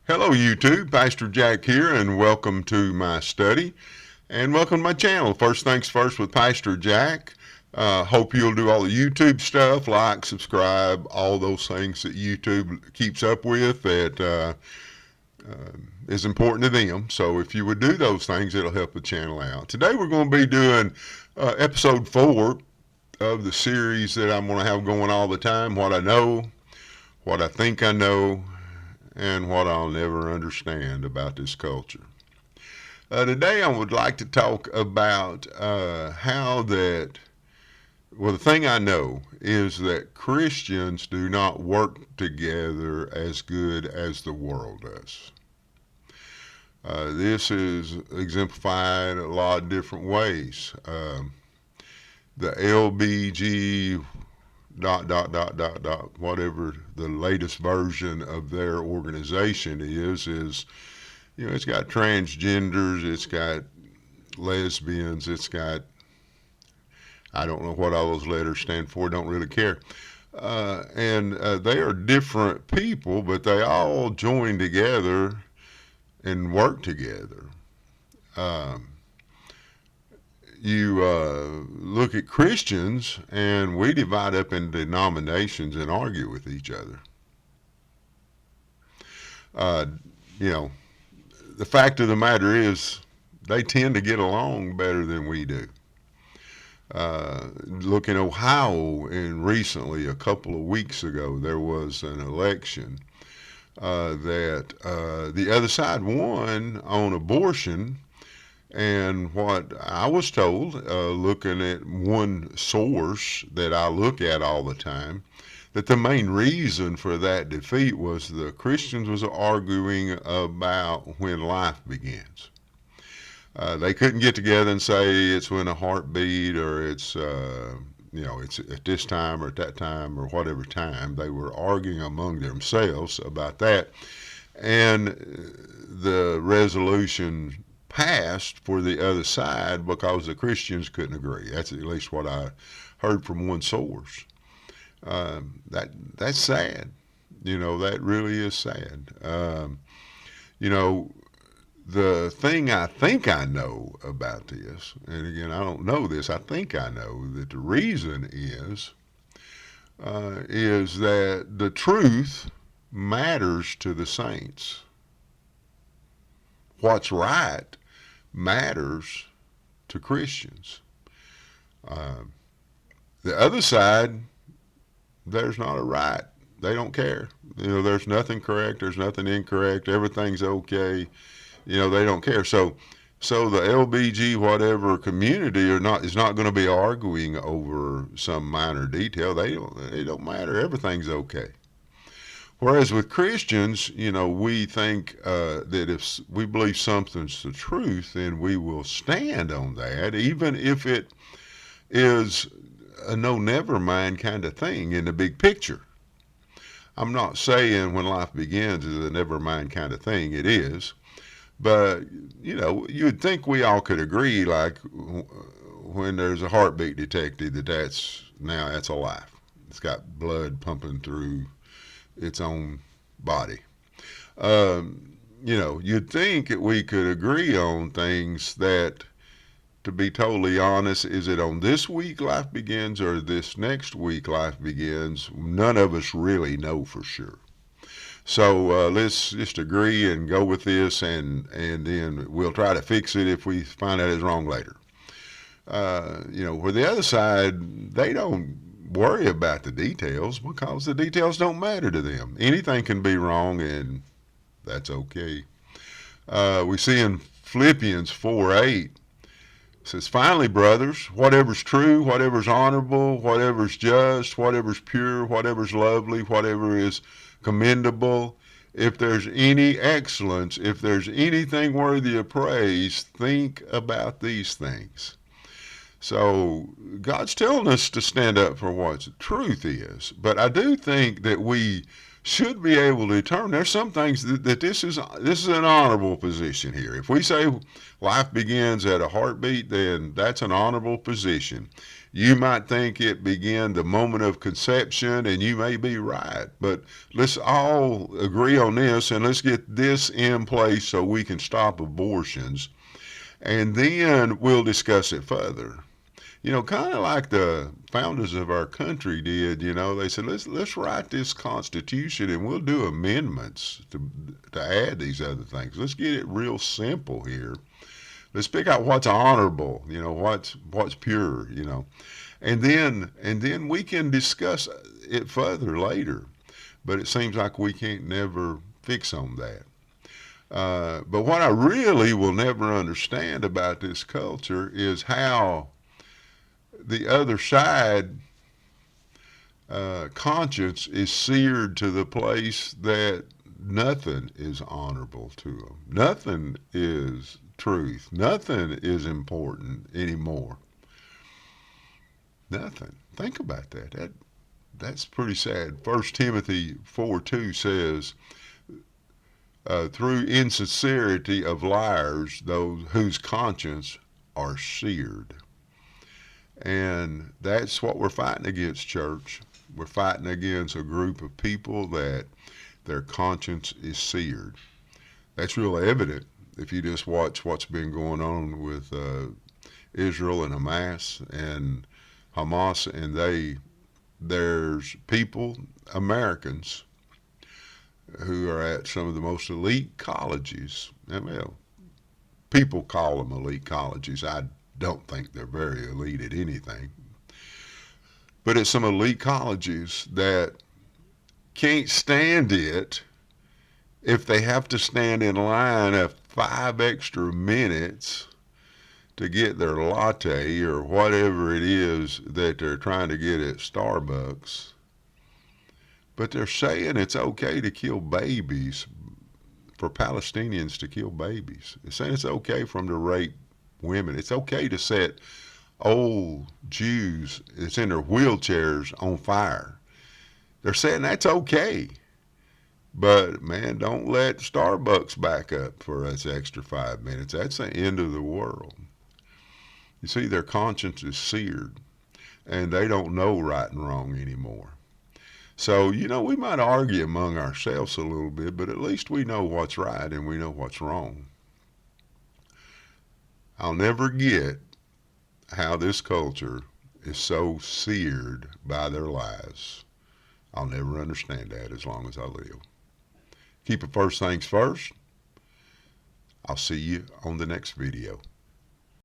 Hello YouTube, Pastor Jack here, and welcome to my study and welcome to my channel. First things first with Pastor Jack. Hope you'll do all the YouTube stuff, like, subscribe, all those things that YouTube keeps up with that is important to them. So if you would do those things, it'll help the channel out. Today we're going to be doing episode 4 of the series that I'm going to have going all the time, What I Know, What I Think I Know, and what I'll never understand about this culture. Today I would like to talk about how that, well, the thing I know is that Christians do not work together as good as the world does. This is exemplified a lot of different ways. The LBG whatever the latest version of their organization is, it's got transgenders, it's got lesbians, it's got, I don't know what all those letters stand for, don't really care. And they are different people, but they all join together and work together. You look at Christians, and we divide up into denominations and argue with each other. Uh, you know, the fact of the matter is, they tend to get along better than we do. Look in Ohio, and recently, a couple of weeks ago, there was an election that the other side won on abortion. And what I was told, looking at one source that I look at all the time, that the main reason for that defeat was the Christians was arguing about when life begins. They couldn't get together and say it's when a heartbeat, or it's it's at this time or at that time or whatever time. They were arguing among themselves about that, and the resolution passed for the other side because the Christians couldn't agree. That's at least what I heard from one source. That's sad. That really is sad. The thing I think I know about this, and again, I don't know this, I think I know that the reason is that the truth matters to the saints. What's right matters to Christians. The other side, there's not a right. They don't care. There's nothing correct. There's nothing incorrect. Everything's okay. They don't care. So the LBG whatever community is not going to be arguing over some minor detail. They don't matter. Everything's okay. Whereas with Christians, we think that if we believe something's the truth, then we will stand on that, even if it is a no never mind kind of thing in the big picture. I'm not saying when life begins is a never mind kind of thing. It is. But, you'd think we all could agree, like when there's a heartbeat detected, that's a life. It's got blood pumping through its own body. You'd think that we could agree on things that, to be totally honest, is it on this week life begins or this next week life begins? None of us really know for sure. So let's just agree and go with this, and then we'll try to fix it if we find out it's wrong later. Where the other side, they don't worry about the details because the details don't matter to them. Anything can be wrong, and that's okay. We see in Philippians 4:8, it says, "Finally, brothers, whatever's true, whatever's honorable, whatever's just, whatever's pure, whatever's lovely, whatever is commendable, if there's any excellence, if there's anything worthy of praise, think about these things." So God's telling us to stand up for what the truth is. But I do think that we should be able to determine there's some things that this is an honorable position here. If we say life begins at a heartbeat, then that's an honorable position. You might think it began the moment of conception, and you may be right. But let's all agree on this, and let's get this in place so we can stop abortions. And then we'll discuss it further. Kind of like the founders of our country did. They said let's write this Constitution, and we'll do amendments to add these other things. Let's get it real simple here. Let's pick out what's honorable. What's pure. And then we can discuss it further later. But it seems like we can't never fix on that. But what I really will never understand about this culture is how the other side conscience is seared to the place that nothing is honorable to them. Nothing is truth. Nothing is important anymore. Nothing. Think about that. That's pretty sad. 1 Timothy 4:2 says, through insincerity of liars, those whose conscience are seared. And that's what we're fighting against, church. We're fighting against a group of people that their conscience is seared. That's real evident if you just watch what's been going on with Israel and Hamas, and there's people, Americans, who are at some of the most elite colleges. And well, people call them elite colleges. I don't think they're very elite at anything. But it's some elite colleges that can't stand it if they have to stand in line of 5 extra minutes to get their latte or whatever it is that they're trying to get at Starbucks. But they're saying it's okay to kill babies, for Palestinians to kill babies. They're saying it's okay for them to rape women. It's okay to set old Jews that's in their wheelchairs on fire. They're saying that's okay. But man, don't let Starbucks back up for us extra 5 minutes. That's the end of the world. You see, their conscience is seared, and they don't know right and wrong anymore. So, we might argue among ourselves a little bit, but at least we know what's right and we know what's wrong. I'll never get how this culture is so seared by their lies. I'll never understand that as long as I live. Keep it first things first. I'll see you on the next video.